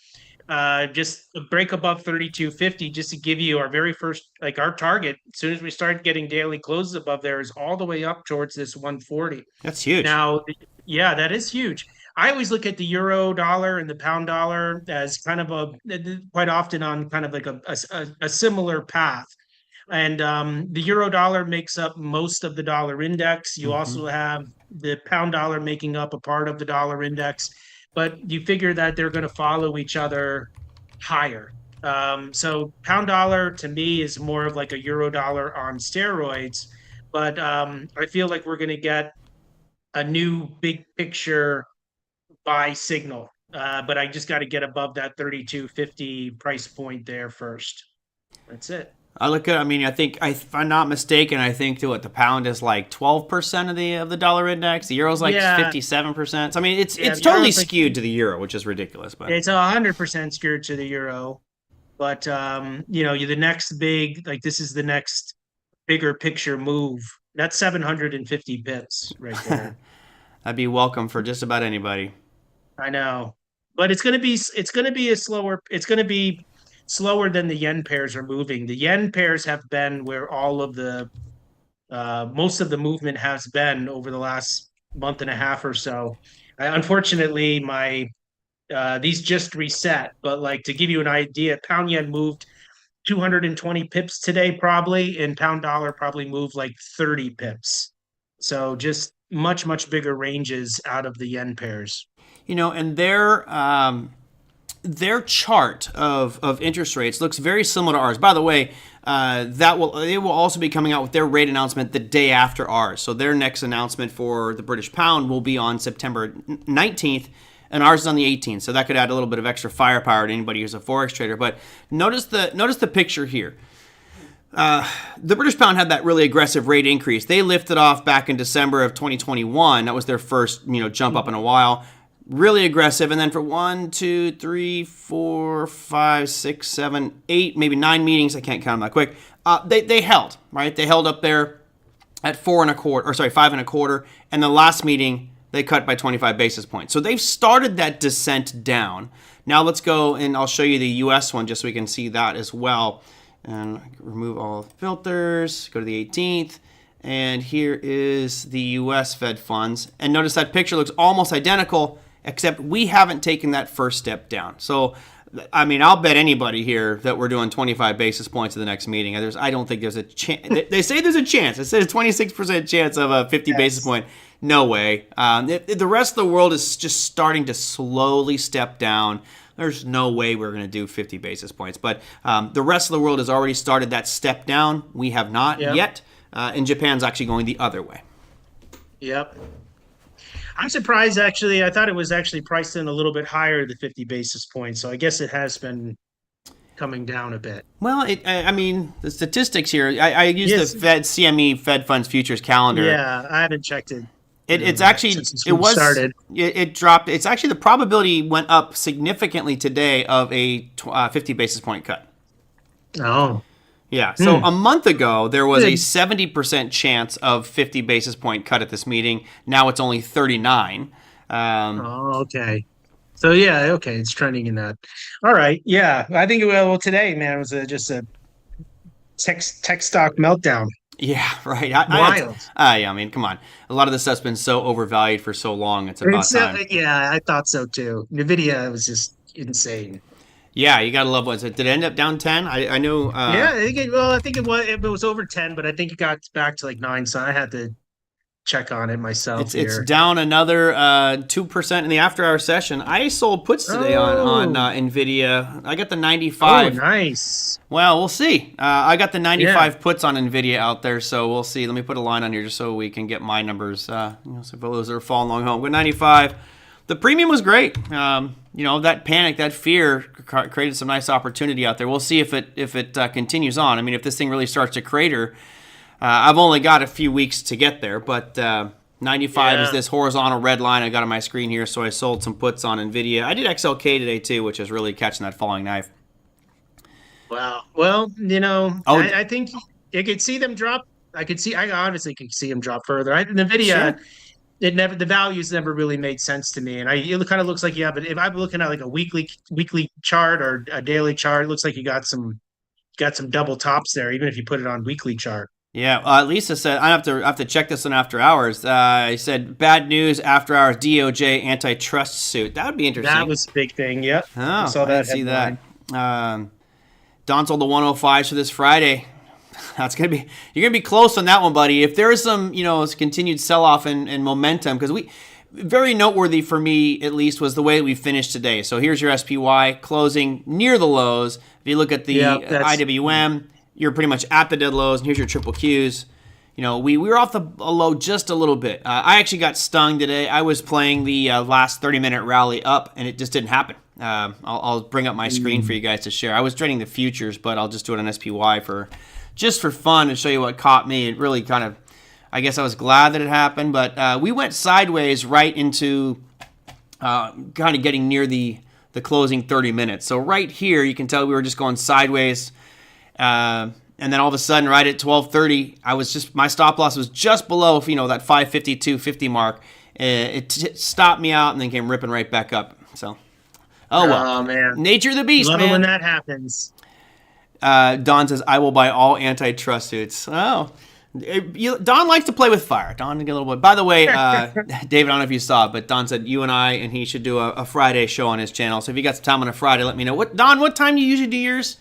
just break above 32.50, just to give you our very first, like, our target, as soon as we start getting daily closes above there, is all the way up towards this 140. That's huge. Now, that is huge. I always look at the euro dollar and the pound dollar as kind of quite often on kind of like a similar path. And the euro dollar makes up most of the dollar index. You also have the pound dollar making up a part of the dollar index, but you figure that they're going to follow each other higher. So pound dollar to me is more of like a euro dollar on steroids, but I feel like we're going to get a new big picture buy signal. But I just got to get above that 32.50 price point there first. That's it. I think if I'm not mistaken, I think the pound is like 12% of the dollar index. The euro's like 57%. So I mean, it's totally skewed to the euro, which is ridiculous. But it's 100% skewed to the euro. But the next big, like, this is the next bigger picture move. That's 750 bits right there. That'd be welcome for just about anybody. I know. but it's going to be slower than the yen pairs are moving. The yen pairs have been where all of the most of the movement has been over the last month and a half or so. Unfortunately, my these just reset, but like to give you an idea, pound yen moved 220 pips today, probably, and pound dollar probably moved like 30 pips. So just much bigger ranges out of the yen pairs. And their chart of interest rates looks very similar to ours. By the way, they will also be coming out with their rate announcement the day after ours. So their next announcement for the British pound will be on September 19th, and ours is on the 18th. So that could add a little bit of extra firepower to anybody who's a forex trader. But notice the picture here. The British pound had that really aggressive rate increase. They lifted off back in December of 2021. That was their first jump up in a while. Really aggressive, and then for 1, 2, 3, 4, 5, 6, 7, 8, maybe 9 meetings, I can't count them that quick. They held, right? They held up there at 5.25, and the last meeting they cut by 25 basis points. So they've started that descent down. Now let's go and I'll show you the U.S. one just so we can see that as well. And remove all filters. Go to the 18th. And here is the U.S. Fed funds. And notice that picture looks almost identical, except we haven't taken that first step down. So, I mean, I'll bet anybody here that we're doing 25 basis points at the next meeting. I don't think there's a chance. They say there's a chance. It says 26% chance of a 50 basis point. No way. The rest of the world is just starting to slowly step down. There's no way we're going to do 50 basis points. But the rest of the world has already started that step down. We have not yet. And Japan's actually going the other way. Yep. I'm surprised, actually. I thought it was actually priced in a little bit higher, the 50 basis points. So I guess it has been coming down a bit. Well, I mean, the statistics here, I use the CME Fed Funds Futures calendar. Yeah, I haven't checked it. It's actually, it dropped. It's actually, the probability went up significantly today of a 50 basis point cut. Oh. Yeah, so a month ago, there was a 70% chance of 50 basis point cut at this meeting. Now it's only 39. Okay. So, okay, it's trending in that. All right, yeah. I think, well today, man, it was just a tech stock meltdown. Yeah, right. Wild. I mean, come on. A lot of this stuff's been so overvalued for so long. It's about time. Yeah, I thought so, too. NVIDIA was just insane. Yeah, you gotta love what did it end up down 10? I know. I think it was over 10, but I think it got back to like 9, so I had to check on it myself. It's down another 2% in the after-hour session. I sold puts today on NVIDIA. I got the 95. Oh, nice. Well, we'll see. I got the 95 puts on NVIDIA out there, so we'll see. Let me put a line on here just so we can get my numbers. So for those that are following along home, with 95. The premium was great. That panic, that fear created some nice opportunity out there. We'll see if it continues on. I mean, if this thing really starts to crater, I've only got a few weeks to get there, but 95 is this horizontal red line I got on my screen here, so I sold some puts on NVIDIA. I did XLK today, too, which is really catching that falling knife. Wow. Well, I think you could see them drop. I obviously could see them drop further. NVIDIA... Sure. The values never really made sense to me, and it kind of looks like but if I'm looking at like a weekly chart or a daily chart, it looks like you got some double tops there, even if you put it on weekly chart. Yeah, Lisa said I have to check this on after hours. I said bad news after hours DOJ antitrust suit. That would be interesting. That was a big thing. Yep. Oh, I saw that. See that. Don sold the 105s for this Friday. You're gonna be close on that one, buddy. If there is some, continued sell-off and momentum, because very noteworthy for me at least was the way that we finished today. So here's your SPY closing near the lows. If you look at the IWM, you're pretty much at the dead lows, and here's your triple Qs. We were off the low just a little bit. I actually got stung today. I was playing the last 30-minute rally up, and it just didn't happen. I'll bring up my screen for you guys to share. I was trading the futures, but I'll just do it on SPY just for fun and show you what caught me. It really kind of, I guess I was glad that it happened, but we went sideways right into kind of getting near the closing 30 minutes. So right here, you can tell we were just going sideways. And then all of a sudden, right at 12:30, my stop loss was just below, that 550, 250 mark. It stopped me out and then came ripping right back up. So Oh, well. Oh man, Nature of the beast, love it man. when that happens. Don says, I will buy all antitrust suits. Oh. Don likes to play with fire. Don, get a little bit. By the way, David, I don't know if you saw it, but Don said you and I and he should do a Friday show on his channel. So if you got some time on a Friday, let me know. Don, what time do you usually do yours?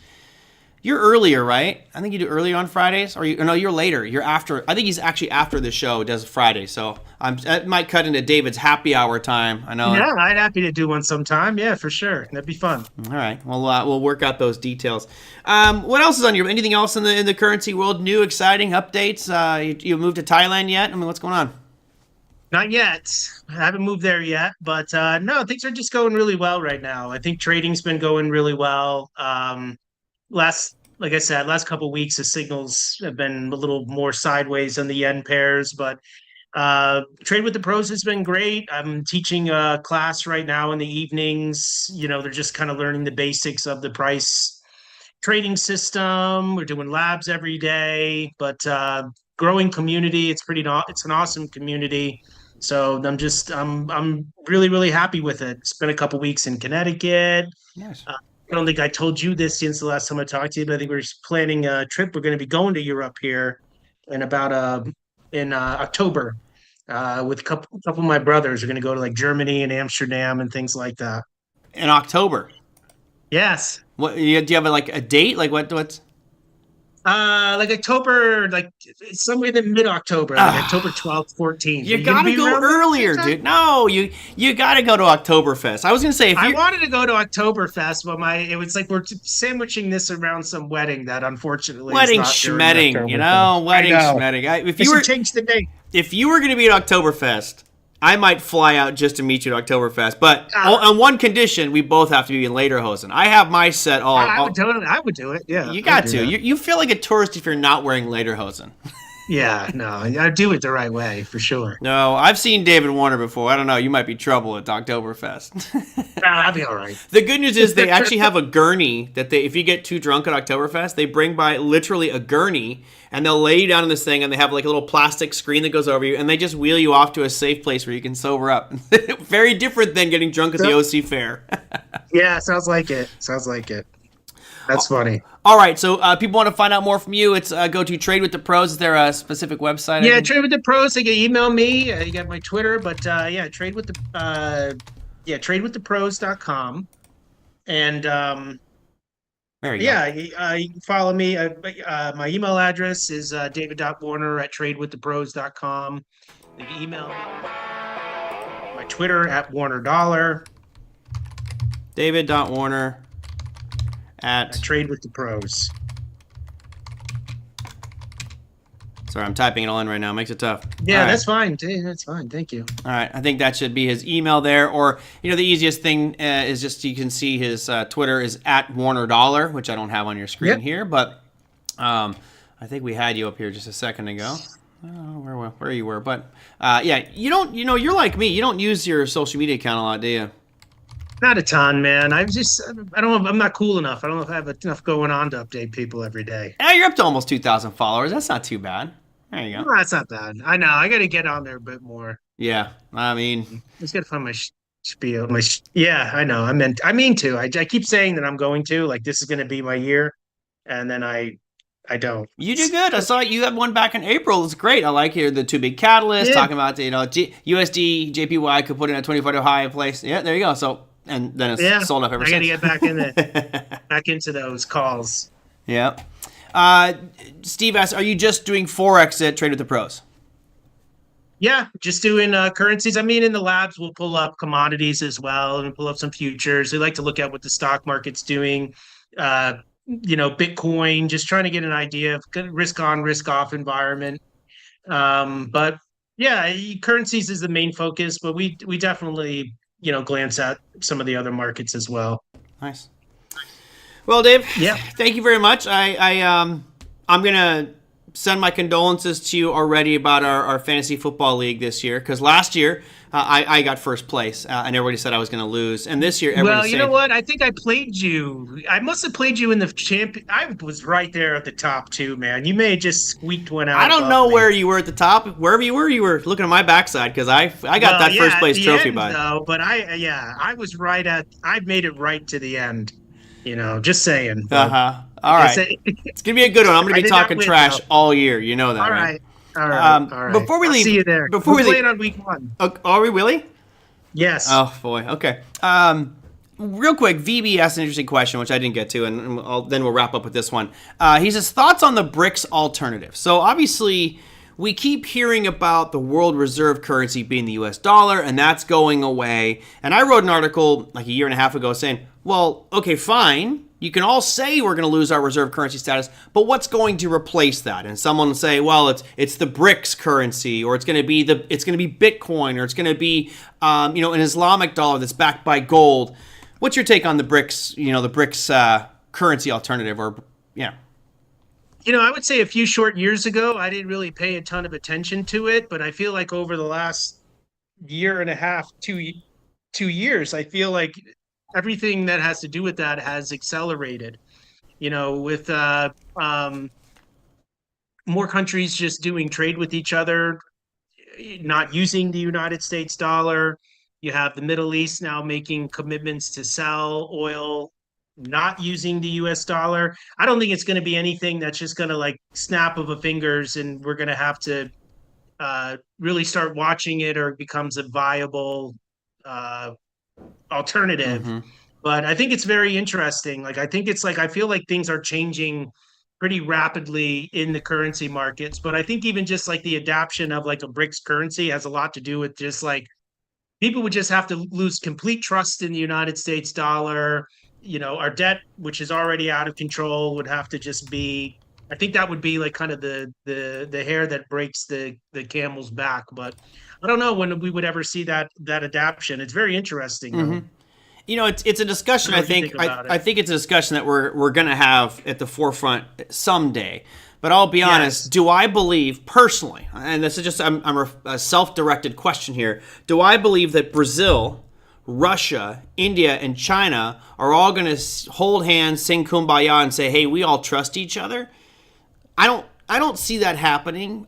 You're earlier, right? I think you do earlier on Fridays, or no, you're later. You're after. I think he's actually after the show does Friday, so that might cut into David's happy hour time. I know. Yeah, I'd happy to do one sometime. Yeah, for sure. That'd be fun. All right, well, we'll work out those details. What else is on your? Anything else in the currency world? New, exciting updates? You moved to Thailand yet? I mean, what's going on? Not yet. I haven't moved there yet, but no, things are just going really well right now. I think trading's been going really well. Like I said, last couple of weeks, the signals have been a little more sideways on the yen pairs, but trade with the pros has been great. I'm teaching a class right now in the evenings. They're just kind of learning the basics of the price trading system. We're doing labs every day, but growing community. It's an awesome community. So I'm really, really happy with it. Spent a couple weeks in Connecticut. Nice. I don't think I told you this since the last time I talked to you, but I think we're planning a trip. We're going to be going to Europe here in October with a couple of my brothers. We're going to go to like Germany and Amsterdam and things like that. In October. Yes. What do you have like a date? Like what's? Like October, like somewhere in mid-October, like October 12th, 14th. You gotta go earlier, dude. No, you gotta go to Oktoberfest. I was gonna say I wanted to go to Oktoberfest, but it was like we're sandwiching this around some wedding that unfortunately wedding is not schmedding, wedding schmedding. If you were gonna be at Oktoberfest, I might fly out just to meet you at Oktoberfest, but on one condition, we both have to be in lederhosen. I have my set all. I would do it. Yeah, you got to. You feel like a tourist if you're not wearing lederhosen. Yeah, no, I do it the right way for sure. No, I've seen David Warner before. I don't know. You might be trouble at Oktoberfest. I'll be all right. The good news is they actually have a gurney that if you get too drunk at Oktoberfest, they bring by literally a gurney and they'll lay you down in this thing and they have like a little plastic screen that goes over you and they just wheel you off to a safe place where you can sober up. Very different than getting drunk at the OC Fair. Yeah, sounds like it. That's funny. All right, so people want to find out more from you. It's go to Trade with the Pros. Is there a specific website? Yeah, Trade with the Pros. They can email me. You got my Twitter, but tradewiththepros.com. And there you go. You can follow me. My email address is david.warner@tradewiththepros.com. You can email me. My Twitter @WarnerDollar. David.Warner at Trade with the Pros. Sorry, I'm typing it all in right now. Makes it tough. Yeah, that's fine. That's fine. Thank you. All right. I think that should be his email there. Or, the easiest thing is just you can see his Twitter is @WarnerDollar, which I don't have on your screen here. But I think we had you up here just a second ago. I don't know where you were. But, you don't, you're like me. You don't use your social media account a lot, do you? Not a ton, man. I'm not cool enough. I don't know if I have enough going on to update people every day. Yeah, you're up to almost 2,000 followers. That's not too bad. There you go. No, that's not bad. I know. I got to get on there a bit more. Yeah, I mean, just got to find my spiel. Yeah, I know. I mean to. I keep saying that I'm going to. Like this is going to be my year, and then I don't. You do good. I saw you had one back in April. It's great. I like here the two big catalysts talking about USD JPY could put in a 24-day high in place. Yeah, there you go. So. And then it's sold up ever since. I got to get back into those calls. Yeah. Steve asks, are you just doing Forex at Trade with the Pros? Yeah, just doing currencies. I mean, in the labs, we'll pull up commodities as well and pull up some futures. We like to look at what the stock market's doing. Bitcoin, just trying to get an idea of risk on, risk off environment. But yeah, currencies is the main focus, but we definitely glance at some of the other markets as well. Nice. Well, Dave, yeah. Thank you very much. I'm gonna send my condolences to you already about our fantasy football league this year, because last year I got first place, and everybody said I was going to lose. And this year, Well, everybody's you know saying, what? I think I played you. I must have played you in the champion. I was right there at the top too, man. You may have just squeaked one I out don't above know me. where you were at the top. Wherever you were looking at my backside, because I got Well, that first yeah, at place the trophy end by. though, but I was right at. I made it right to the end. Just saying. But All like I right. say, It's going to be a good one. I'm going to I be did not talking win trash though. all year. You know that, All man. right, all right, all right. Before we I'll see leave, you there. before We're we playing leave, on week 1. are we really? Yes. Oh boy. Okay. Real quick, VB asked an interesting question, which I didn't get to, and then we'll wrap up with this one. He says thoughts on the BRICS alternative. So obviously, we keep hearing about the world reserve currency being the U.S. dollar, and that's going away. And I wrote an article like a year and a half ago saying, well, okay, fine. You can all say we're going to lose our reserve currency status, but what's going to replace that? And someone will say, well, it's the BRICS currency, or it's going to be Bitcoin, or it's going to be an Islamic dollar that's backed by gold. What's your take on the BRICS? The BRICS currency alternative, or yeah. I would say a few short years ago, I didn't really pay a ton of attention to it, but I feel like over the last year and a half, 2 years, I feel like everything that has to do with that has accelerated. With more countries just doing trade with each other, not using the United States dollar. You have the Middle East now making commitments to sell oil, not using the US dollar. I don't think it's going to be anything that's just going to like snap of a fingers and we're going to have to really start watching it or it becomes a viable uh, alternative. Mm-hmm. But I think it's very interesting. Like, I think it's like, I feel like things are changing pretty rapidly in the currency markets. But I think even just like the adoption of like a BRICS currency has a lot to do with just like people would just have to lose complete trust in the United States dollar. Our debt, which is already out of control, would have to just be. I think that would be like kind of the hair that breaks the camel's back. But I don't know when we would ever see that adaptation. It's very interesting though. Mm-hmm. It's a discussion. I I don't know what you think think about it. I think it's a discussion that we're going to have at the forefront someday. But I'll be honest. Yes. Do I believe personally? And this is just a self-directed question here. Do I believe that Brazil, Russia, India, and China are all going to hold hands, sing kumbaya, and say, "Hey, we all trust each other"? I don't see that happening.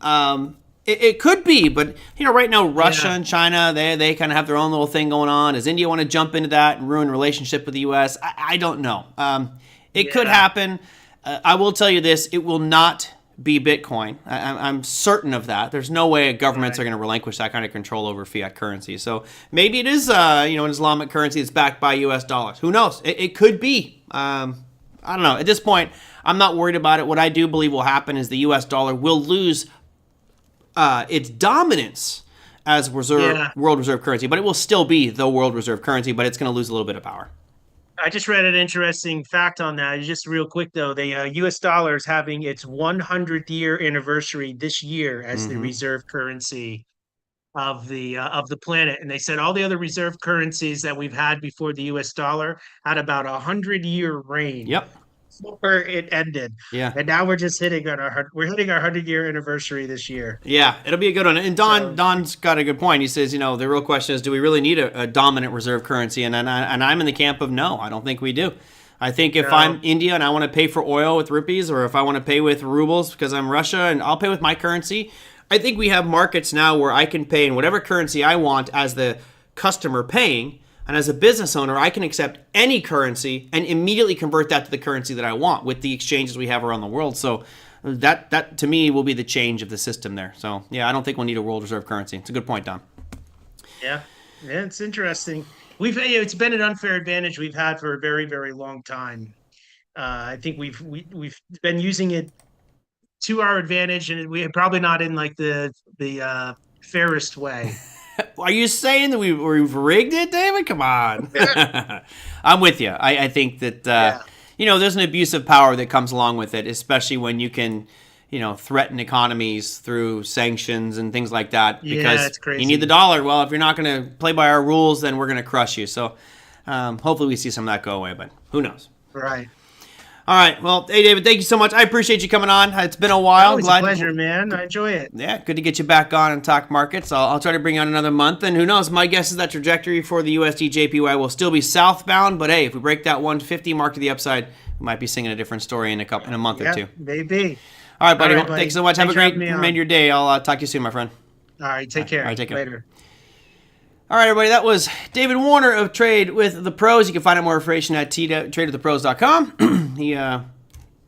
It could be, but right now Russia and China, they kind of have their own little thing going on. Does India want to jump into that and ruin relationship with the U.S.? I don't know. It could happen. I will tell you this: it will not be Bitcoin. I'm certain of that. There's no way governments are going to relinquish that kind of control over fiat currency. So maybe it is an Islamic currency that's backed by U.S. dollars. Who knows? It could be. I don't know. At this point, I'm not worried about it. What I do believe will happen is the U.S. dollar will lose its dominance as world reserve currency, but it will still be the world reserve currency, but it's going to lose a little bit of power. I just read an interesting fact on that. Just real quick though, the U.S. dollar is having its 100th year anniversary this year as the reserve currency of the planet. And they said all the other reserve currencies that we've had before the U.S. dollar had about 100-year reign. Yep. Where it ended. Yeah. And now we're just hitting our 100-year anniversary this year. Yeah, it'll be a good one. And Don's got a good point. He says, the real question is, do we really need a dominant reserve currency? And I'm in the camp of no. I don't think we do. I think if I'm India and I want to pay for oil with rupees, or if I want to pay with rubles because I'm Russia and I'll pay with my currency, I think we have markets now where I can pay in whatever currency I want as the customer paying. And as a business owner, I can accept any currency and immediately convert that to the currency that I want with the exchanges we have around the world. So that to me will be the change of the system there. So yeah, I don't think we'll need a world reserve currency. It's a good point, Don. Yeah, it's interesting. It's been an unfair advantage we've had for a very, very long time. I think we've been using it to our advantage, and we're probably not in like the fairest way. Are you saying that we've rigged it, David? Come on. I'm with you. I think that, there's an abuse of power that comes along with it, especially when you can, threaten economies through sanctions and things like that. Because it's crazy. You need the dollar. Well, if you're not going to play by our rules, then we're going to crush you. So hopefully we see some of that go away, but who knows? Right. All right. Well, hey, David, thank you so much. I appreciate you coming on. It's been a while. It's a pleasure, man. I enjoy it. Yeah, good to get you back on and talk markets. I'll try to bring you on another month. And who knows, my guess is that trajectory for the USD JPY will still be southbound. But hey, if we break that 150 mark to the upside, we might be singing a different story in a month or two. Maybe. All right, buddy. Well, thanks so much. Have a great remainder of your day. I'll talk to you soon, my friend. All right. Take care. All right, take care. Later. All right, everybody, that was David Warner of Trade with the Pros. You can find out more information at TradeWithThePros.com. He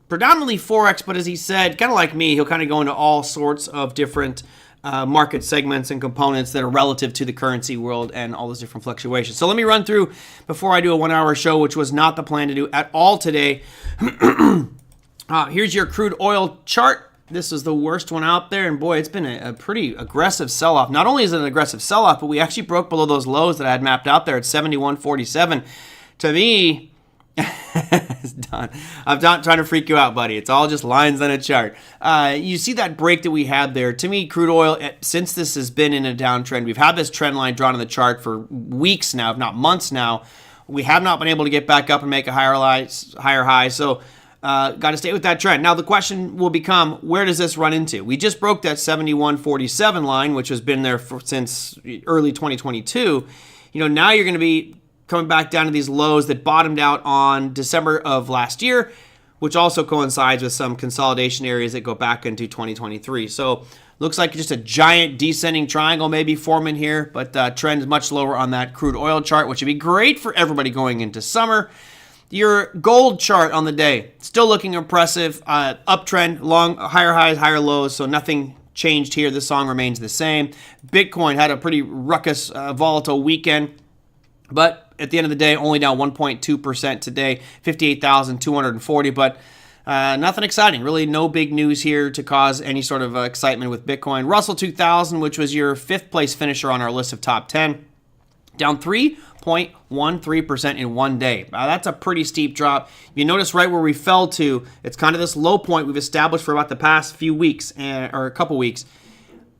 predominantly Forex, but as he said, kind of like me, he'll kind of go into all sorts of different market segments and components that are relative to the currency world and all those different fluctuations. So let me run through before I do a 1-hour show, which was not the plan to do at all today. Here's your crude oil chart. This is the worst one out there, and boy, it's been a pretty aggressive sell-off. Not only is it an aggressive sell-off, but we actually broke below those lows that I had mapped out there at 71.47. To me, it's done. I'm not trying to freak you out, buddy. It's all just lines on a chart. You see that break that we had there. To me, crude oil, since this has been in a downtrend, we've had this trend line drawn on the chart for weeks now, if not months now. We have not been able to get back up and make a higher high. So got to stay with that trend. Now, the question will become, where does this run into? We just broke that 71.47 line, which has been there since early 2022. Now you're going to be coming back down to these lows that bottomed out on December of last year, which also coincides with some consolidation areas that go back into 2023. So looks like just a giant descending triangle maybe forming here, but trend is much lower on that crude oil chart, which would be great for everybody going into summer. Your gold chart on the day, still looking impressive. Uptrend, long, higher highs, higher lows, so nothing changed here. The song remains the same. Bitcoin had a pretty ruckus, volatile weekend, but at the end of the day, only down 1.2% today, 58,240, but nothing exciting. Really no big news here to cause any sort of excitement with Bitcoin. Russell 2000, which was your 5th place finisher on our list of top 10, down 3.13% in one day. That's a pretty steep drop. You notice right where we fell to, it's kind of this low point we've established for about the past few weeks, or a couple weeks.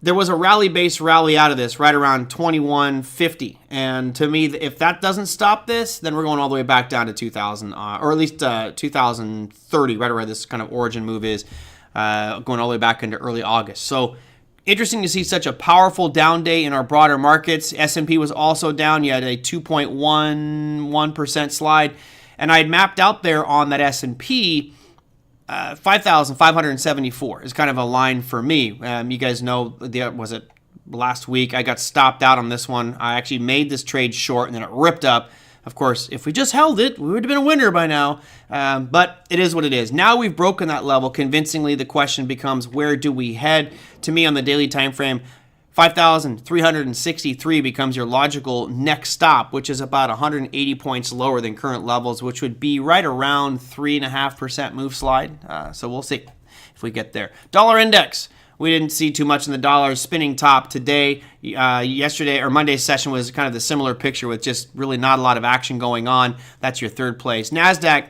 There was a rally-based rally out of this right around 2150. And to me, if that doesn't stop this, then we're going all the way back down to 2000, or at least 2030, right where this kind of origin move is, going all the way back into early August. So interesting to see such a powerful down day in our broader markets. S&P was also down. You had a 2.11% slide. And I had mapped out there on that S&P 5,574 is kind of a line for me. You guys know, was it last week? I got stopped out on this one. I actually made this trade short and then it ripped up. Of course, if we just held it, we would have been a winner by now. But it is what it is. Now we've broken that level convincingly. The question becomes, where do we head? To me, on the daily time frame, 5,363 becomes your logical next stop, which is about 180 points lower than current levels, which would be right around 3.5% move slide. So we'll see if we get there. Dollar index. We didn't see too much in the dollar spinning top today. Yesterday or Monday's session was kind of the similar picture with just really not a lot of action going on. That's your 3rd place. NASDAQ,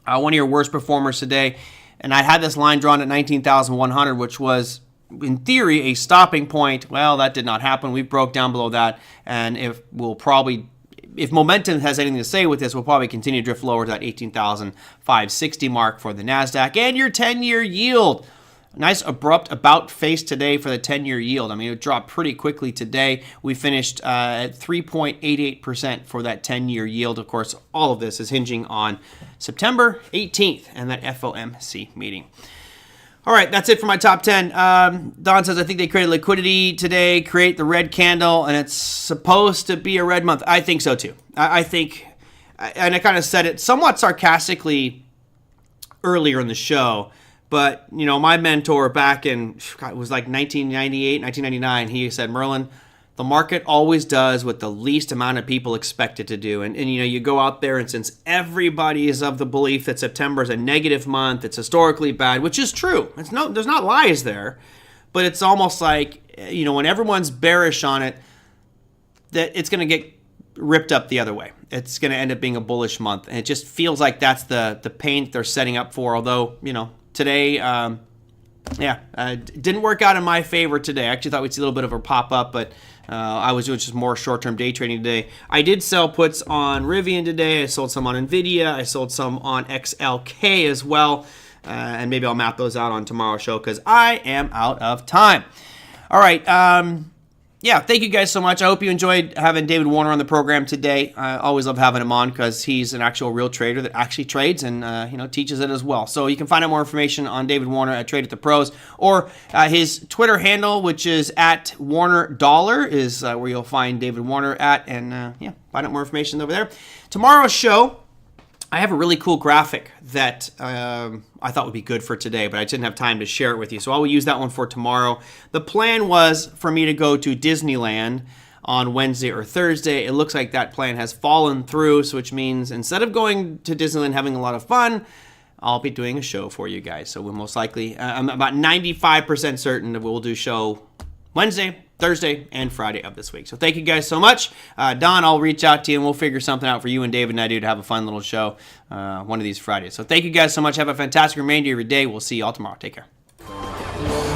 one of your worst performers today. And I had this line drawn at 19,100, which was, in theory, a stopping point. Well, that did not happen. We broke down below that. And if momentum has anything to say with this, we'll probably continue to drift lower to that 18,560 mark for the NASDAQ. And your 10-year yield. Nice abrupt about face today for the 10-year yield. I mean, it dropped pretty quickly today. We finished at 3.88% for that 10-year yield. Of course, all of this is hinging on September 18th and that FOMC meeting. All right, that's it for my top 10. Don says, I think they created liquidity today, create the red candle, and it's supposed to be a red month. I think so, too. I think, and I kind of said it somewhat sarcastically earlier in the show, but, my mentor back in, it was like 1998, 1999, he said, Merlin, the market always does what the least amount of people expect it to do. And you go out there, and since everybody is of the belief that September is a negative month, it's historically bad, which is true. There's not lies there, but it's almost like, when everyone's bearish on it, that it's going to get ripped up the other way. It's going to end up being a bullish month. And it just feels like that's the pain they're setting up for. Although, today, Yeah, didn't work out in my favor today. I actually thought we'd see a little bit of a pop up, but I was doing just more short-term day trading today. I did sell puts on Rivian today. I sold some on NVIDIA. I sold some on XLK as well. And maybe I'll map those out on tomorrow's show because I am out of time. All right. Yeah, thank you guys so much. I hope you enjoyed having David Warner on the program today. I always love having him on because he's an actual real trader that actually trades and teaches it as well. So you can find out more information on David Warner at Trade at the Pros, or his Twitter handle, which is at Warner Dollar, is where you'll find David Warner at, and find out more information over there. Tomorrow's show, I have a really cool graphic that I thought would be good for today, but I didn't have time to share it with you. So I will use that one for tomorrow. The plan was for me to go to Disneyland on Wednesday or Thursday. It looks like that plan has fallen through, so which means instead of going to Disneyland having a lot of fun, I'll be doing a show for you guys. So we'll most likely, I'm about 95% certain that we'll do show Wednesday, Thursday, and Friday of this week. So thank you guys so much. Don, I'll reach out to you and we'll figure something out for you and David and I do to have a fun little show one of these Fridays. So thank you guys so much. Have a fantastic remainder of your day. We'll see you all tomorrow. Take care.